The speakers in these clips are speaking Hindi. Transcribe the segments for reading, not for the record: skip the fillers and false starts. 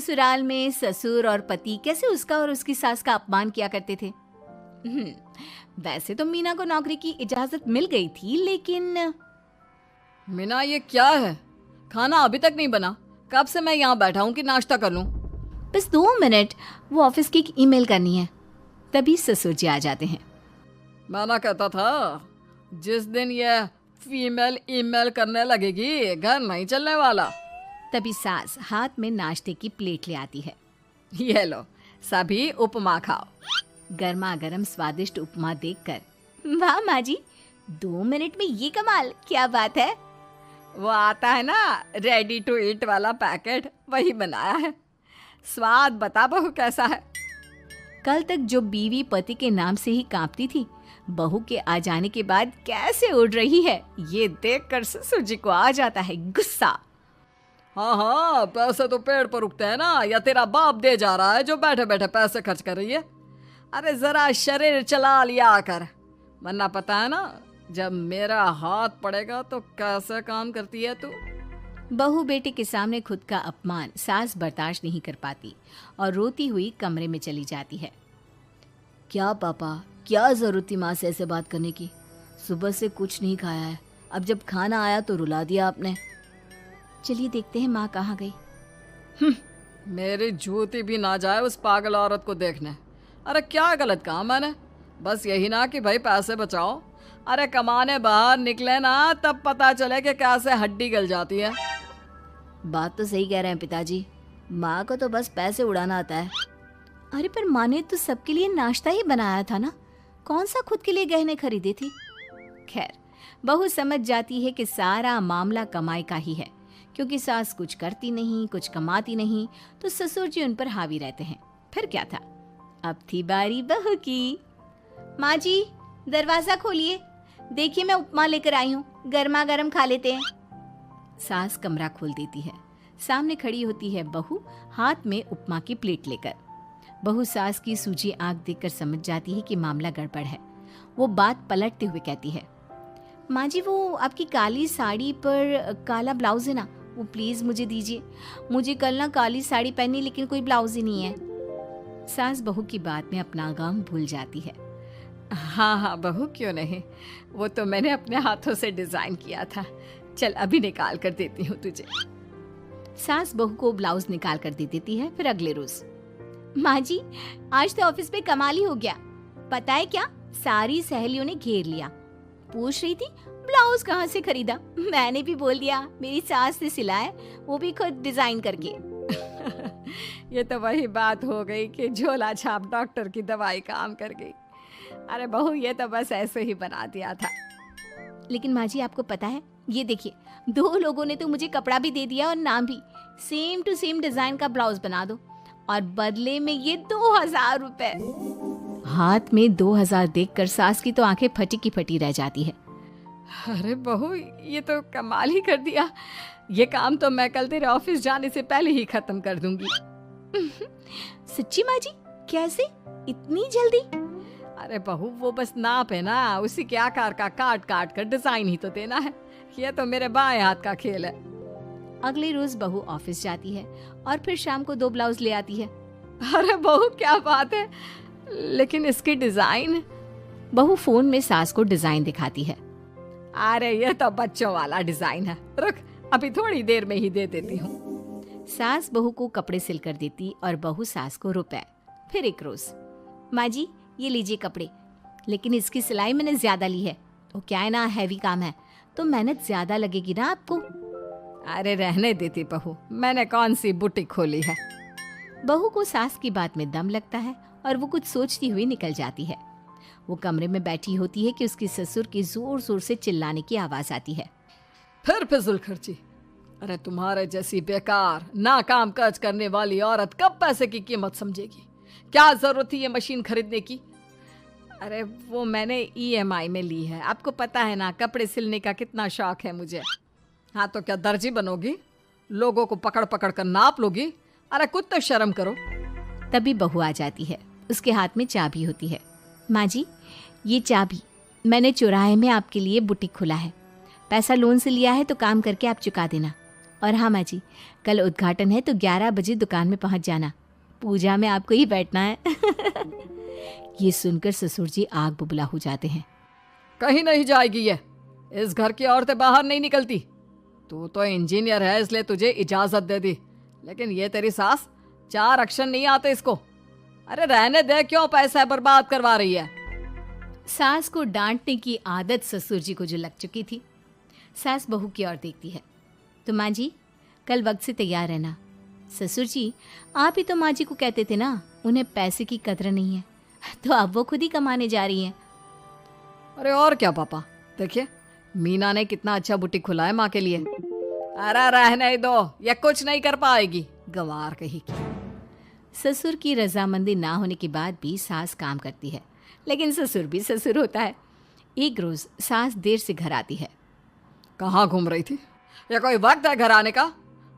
ससुराल में ससुर और पति कैसे उसका और उसकी सास का अपमान किया करते थे। वैसे तो मीना को नौकरी की इजाजत मिल गई थी, लेकिन मीना, ये क्या है? खाना अभी तक नहीं बना। कब से मैं यहाँ बैठा हूँ कि नाश्ता कर लूँ। बस 2 मिनट, वो ऑफिस की एक ईमेल करनी है। तभी ससुर जी आ जाते हैं। मैं ना कहता था, जिस दिन ये फीमेल ईमेल करने लगेगी घर नहीं चलने वाला। तभी सास हाथ में नाश्ते की प्लेट ले आती है। ये लो, सभी उपमा खाओ। गर्मा गर्म स्वादिष्ट उपमा देखकर, वाह माँ जी, 2 मिनट में ये कमाल, क्या बात है। वो आता है ना रेडी टू ईट वाला पैकेट, वही बनाया है। स्वाद बता बहू कैसा है। कल तक जो बीवी पति के नाम से ही कांपती थी, बहू के आ जाने के बाद कैसे उड़ रही है, ये देखकर ससुर जी को आ जाता है गुस्सा। हाँ हाँ, पैसे तो पेड़ पर उगते हैं ना, या तेरा बाप दे जा रहा है जो बैठे बैठे पैसे खर्च कर रही है। अरे जरा शरीर चला लिया कर, वरना पता है ना जब मेरा हाथ पड़ेगा तो कैसे काम करती है तू। बहू बेटे के सामने खुद का अपमान सास बर्दाश्त नहीं कर पाती और रोती हुई कमरे में चली जाती है। क्या पापा, क्या जरूरत थी माँ से ऐसे बात करने की? सुबह से कुछ नहीं खाया है, अब जब खाना आया तो रुला दिया आपने। चलिए देखते हैं माँ कहाँ गई। मेरी जूती भी ना जाए उस पागल औरत को देखने। अरे क्या गलत काम मैंने? बस यही ना कि भाई पैसे बचाओ। अरे कमाने बाहर निकले ना, तब पता चले कि कैसे हड्डी गल जाती है। बात तो सही कह रहे हैं पिताजी, माँ को तो बस पैसे उड़ाना आता है। अरे पर माँ ने तो सबके लिए नाश्ता ही बनाया था ना, कौन सा खुद के लिए गहने खरीदे थे। खैर, बहू समझ जाती है कि सारा मामला कमाई का ही है, क्योंकि सास कुछ करती नहीं, कुछ कमाती नहीं, तो ससुर जी उन पर हावी रहते हैं। फिर क्या था, अब थी बारी बहू की। माँ जी, दरवाजा खोलिए, देखिए मैं उपमा लेकर आई हूँ, गर्मा गर्म खा लेते हैं। सास कमरा खोल देती है। सामने खड़ी होती है बहू, हाथ में उपमा की प्लेट लेकर। बहू सास की सूजी आंख देखकर समझ जाती है कि मामला गड़बड़ है। वो बात पलटते हुए कहती है, माँ जी वो आपकी काली साड़ी पर काला ब्लाउज है ना, वो प्लीज मुझे दीजिए। मुझे कल ना काली साड़ी पहनी, लेकिन कोई ब्लाउज ही नहीं है। सास बहू की बात में अपना गम भूल जाती है। हाँ हाँ बहू, क्यों नहीं, वो तो मैंने अपने हाथों से डिजाइन किया था। चल अभी निकाल कर देती हूँ तुझे। सास बहू को ब्लाउज निकाल कर दे देती है। फिर अगले रोज, माँ जी आज तो ऑफिस में कमाल ही हो गया। पता है क्या, सारी सहेलियों ने घेर लिया, पूछ रही थी ब्लाउज कहाँ से खरीदा। मैंने भी बोल दिया मेरी सास से सिलाया, वो भी खुद डिजाइन करके। ये तो वही बात हो गई कि झोला छाप डॉक्टर की दवाई काम कर गई। अरे बहू, ये तो बस ऐसे ही बना दिया था। लेकिन माँ जी आपको पता है, ये देखिए 2 लोगों ने तो मुझे कपड़ा भी दे दिया और नाम भी, सेम टू सेम डिजाइन का ब्लाउज बना दो, और बदले में ये 2000 रुपए। हाथ में 2000 देखकर सास की तो आंखें फटी की फटी रह जाती है। अरे बहू, ये तो कमाल ही कर दिया। ये काम तो मैं कल तेरे ऑफिस जाने से पहले ही खत्म कर दूंगी। सच्ची माँ जी, कैसे इतनी जल्दी? अरे बहू, वो बस नाप है ना, उसी के आकार का काट काट कर डिजाइन ही तो देना है। ये तो मेरे बाएं हाथ का खेल है। अगले रोज बहू ऑफिस जाती है और फिर शाम को 2 ब्लाउज ले आती है। अरे बहू, क्या बात है, लेकिन इसकी डिजाइन। बहू फोन में सास को डिजाइन दिखाती है। अरे ये तो बच्चों वाला डिजाइन है, रुक अभी थोड़ी देर में ही दे देती हूँ। सास बहू को कपड़े सिल कर देती और बहू सास को रुपए। फिर एक रोज, माँ जी ये लीजिए कपड़े, लेकिन इसकी सिलाई मैंने ज्यादा ली है। तो क्या है ना, हैवी काम है तो मेहनत ज्यादा लगेगी ना आपको। अरे रहने देती बहू, मैंने कौन सी बुटीक खोली है। बहू को सास की बात में दम लगता है और वो कुछ सोचती हुई निकल जाती है। वो कमरे में बैठी होती है कि उसकी ससुर की जोर जोर से चिल्लाने की आवाज आती है। फिर फिजूल खर्ची। अरे तुम्हारे जैसी बेकार ना काम काज करने वाली औरत कब पैसे की कीमत समझेगी। क्या जरूरत थी ये मशीन खरीदने की? अरे वो मैंने EMI में ली है, आपको पता है ना कपड़े सिलने का कितना शौक है मुझे। हाँ तो क्या दर्जी बनोगी, लोगों को पकड़ पकड़ कर नाप लोगी? अरे कुछ तो शर्म करो। तभी बहू आ जाती है, उसके हाथ में चाबी होती है। माँ जी ये चाबी मैंने चौराहे में आपके लिए बुटीक खोला है, पैसा लोन से लिया है तो काम करके आप चुका देना, और हाँ माँ जी, कल उद्घाटन है तो 11 बजे दुकान में पहुँच जाना, पूजा में आपको ही बैठना है। ये सुनकर ससुर जी आग बुबला हो जाते हैं। कहीं नहीं जाएगी ये, इस घर की औरतें बाहर नहीं निकलती। तू तो इंजीनियर है इसलिए तुझे इजाजत दे दी, लेकिन ये तेरी सास 4 अक्षर नहीं आते इसको। अरे रहने दे, क्यों पैसा बर्बाद करवा रही है। सास को डांटने की आदत ससुर जी को जो लग चुकी थी। सास बहू की ओर देखती है, तो माँ जी कल वक्त से तैयार रहना। ससुर जी आप ही तो माँ जी को कहते थे ना उन्हें पैसे की कदर नहीं है, तो अब वो खुद ही कमाने जा रही हैं। अरे और क्या पापा, देखिए मीना ने कितना अच्छा बुटीक खुला है माँ के लिए। अरे रहने दो, ये कुछ नहीं कर पाएगी, गंवार कही की। ससुर की रजामंदी ना होने के बाद भी सास काम करती है, लेकिन ससुर भी ससुर होता है। एक रोज सास देर से घर आती है। कहाँ घूम रही थी? ये कोई वक्त है घर आने का?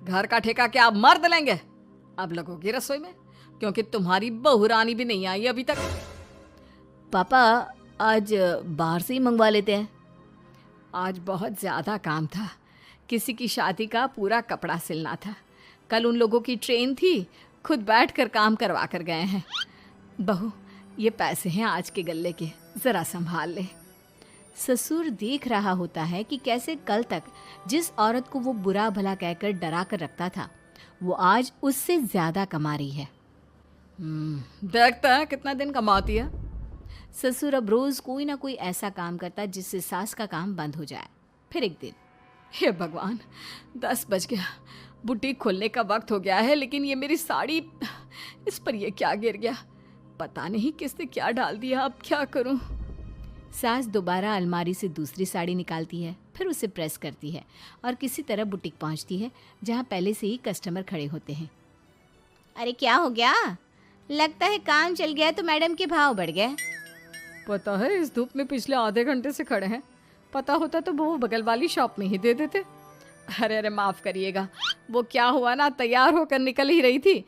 घर का ठेका क्या आप मर्द लेंगे? अब लगोगी रसोई में, क्योंकि तुम्हारी बहू रानी भी नहीं आई अभी तक। पापा आज बाहर से ही मंगवा लेते हैं। आज बहुत ज़्यादा काम था, किसी की शादी का पूरा कपड़ा सिलना था। कल उन लोगों की ट्रेन थी, खुद बैठ कर काम करवा कर गए हैं। बहू ये पैसे हैं आज के गल्ले के, ज़रा संभाल ले। ससुर देख रहा होता है कि कैसे कल तक जिस औरत को वो बुरा भला कहकर डरा कर रखता था, वो आज उससे ज़्यादा कमा रही है। देखता है कितना दिन कमाती है। ससुर अब रोज़ कोई ना कोई ऐसा काम करता जिससे सास का काम बंद हो जाए। फिर एक दिन, हे भगवान 10 बज गया, बुटीक खोलने का वक्त हो गया है, लेकिन ये मेरी साड़ी, इस पर ये क्या गिर गया, पता नहीं किसने क्या डाल दिया, अब क्या करूं। सास दोबारा अलमारी से दूसरी साड़ी निकालती है, फिर उसे प्रेस करती है और किसी तरह बुटीक पहुंचती है जहां पहले से ही कस्टमर खड़े होते हैं। अरे क्या हो गया? लगता है काम चल गया तो मैडम के भाव बढ़ गए। पता है इस धूप में पिछले आधे घंटे से खड़े हैं, पता होता तो वो बगल वाली शॉप में ही दे देते। अरे अरे माफ़ करिएगा, वो क्या हुआ ना, तैयार होकर निकल ही रही थी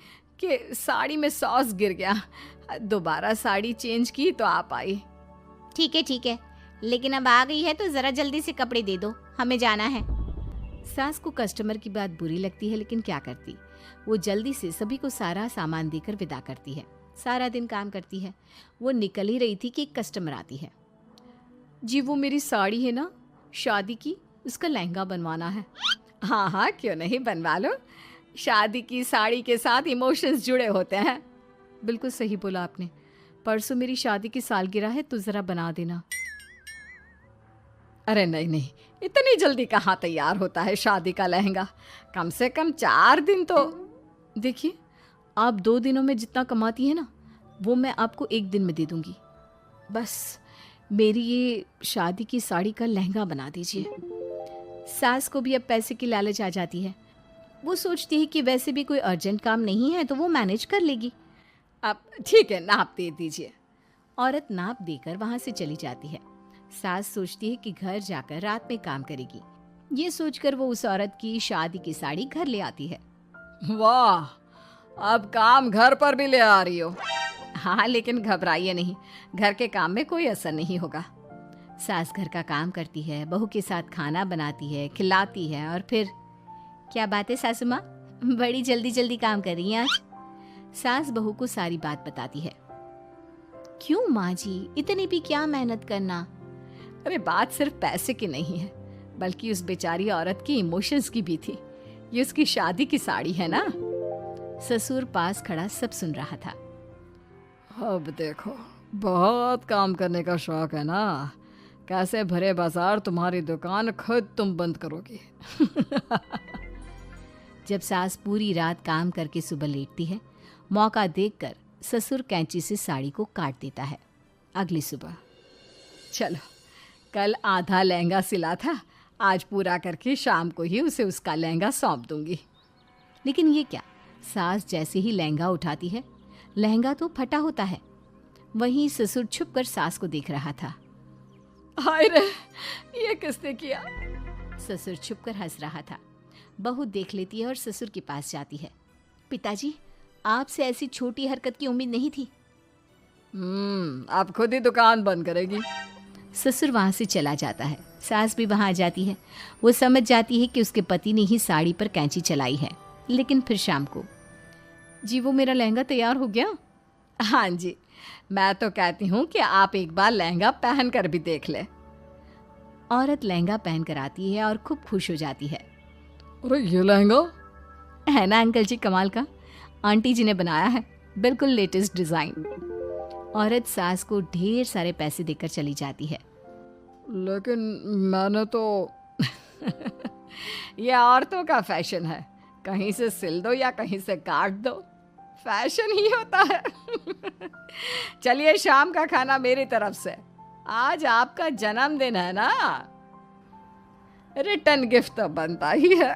कि साड़ी में सॉस गिर गया, दोबारा साड़ी चेंज की तो आप आई। ठीक है, लेकिन अब आ गई है तो ज़रा जल्दी से कपड़े दे दो, हमें जाना है। सास को कस्टमर की बात बुरी लगती है, लेकिन क्या करती, वो जल्दी से सभी को सारा सामान देकर विदा करती है। सारा दिन काम करती है। वो निकल ही रही थी कि एक कस्टमर आती है। जी वो मेरी साड़ी है ना शादी की, उसका लहंगा बनवाना है। हाँ हाँ क्यों नहीं, बनवा लो। शादी की साड़ी के साथ इमोशंस जुड़े होते हैं। बिल्कुल सही बोला आपने, परसों मेरी शादी की सालगिरह है तो ज़रा बना देना। अरे नहीं नहीं, इतनी जल्दी कहाँ तैयार होता है शादी का लहंगा, कम से कम 4 दिन तो। देखिए आप 2 दिनों में जितना कमाती है ना, वो मैं आपको 1 दिन में दे दूंगी। बस मेरी ये शादी की साड़ी का लहंगा बना दीजिए। सास को भी अब पैसे की लालच आ जाती है। वो सोचती है कि वैसे भी कोई अर्जेंट काम नहीं है तो वो मैनेज कर लेगी। अब ठीक है, नाप दे दीजिए। औरत नाप देकर वहाँ से चली जाती है। सास सोचती है कि घर जाकर रात में काम करेगी। ये सोचकर वो उस औरत की शादी की साड़ी घर ले आती है। वाह, अब काम घर पर भी ले आ रही हो। हाँ लेकिन घबराइए नहीं, घर के काम में कोई असर नहीं होगा। सास घर का काम करती है, बहू के साथ खाना बनाती है, खिलाती है, और फिर क्या बात है सासू माँ, बड़ी जल्दी जल्दी काम कर रही हैं आज। सास बहू को सारी बात बताती है। क्यों माँ जी, इतनी भी क्या मेहनत करना। अरे बात सिर्फ पैसे की नहीं है, बल्कि उस बेचारी औरत की इमोशंस की भी थी। ये उसकी शादी की साड़ी है ना। ससुर पास खड़ा सब सुन रहा था। अब देखो, बहुत काम करने का शौक है ना, कैसे भरे बाजार तुम्हारी दुकान खुद तुम बंद करोगी। जब सास पूरी रात काम करके सुबह लेटती है, मौका देखकर ससुर कैंची से साड़ी को काट देता है। अगली सुबह, चलो कल आधा लहंगा सिला था, आज पूरा करके शाम को ही उसे उसका लहंगा सौंप दूंगी। लेकिन ये क्या, सास जैसे ही लहंगा उठाती है, लहंगा तो फटा होता है। वहीं ससुर छुपकर सास को देख रहा था। हाय रे, ये किसने किया? ससुर छुपकर हंस रहा था। बहू देख लेती है और ससुर के पास जाती है। पिताजी, आपसे ऐसी छोटी हरकत की उम्मीद नहीं थी। आप खुद ही दुकान बंद करेगी। ससुर वहां से चला जाता है। सास भी वहाँ आ जाती है। वो समझ जाती है कि उसके पति ने ही साड़ी पर कैंची चलाई है। लेकिन फिर शाम को, जी वो मेरा लहंगा तैयार हो गया? हाँ जी, मैं तो कहती हूँ कि आप एक बार लहंगा पहन कर भी देख ले। औरत लहंगा पहन कर आती है और खूब खुश हो जाती है। अरे ये लहंगा है ना अंकल जी कमाल का, आंटी जी ने बनाया है, बिल्कुल लेटेस्ट डिज़ाइन। औरत सास को ढेर सारे पैसे देकर चली जाती है। लेकिन मैंने तो ये औरतों का फैशन है, कहीं से सिल दो या कहीं से काट दो, फैशन ही होता है। चलिए शाम का खाना मेरी तरफ से, आज आपका जन्मदिन है ना, रिटर्न गिफ्ट तो बनता ही है।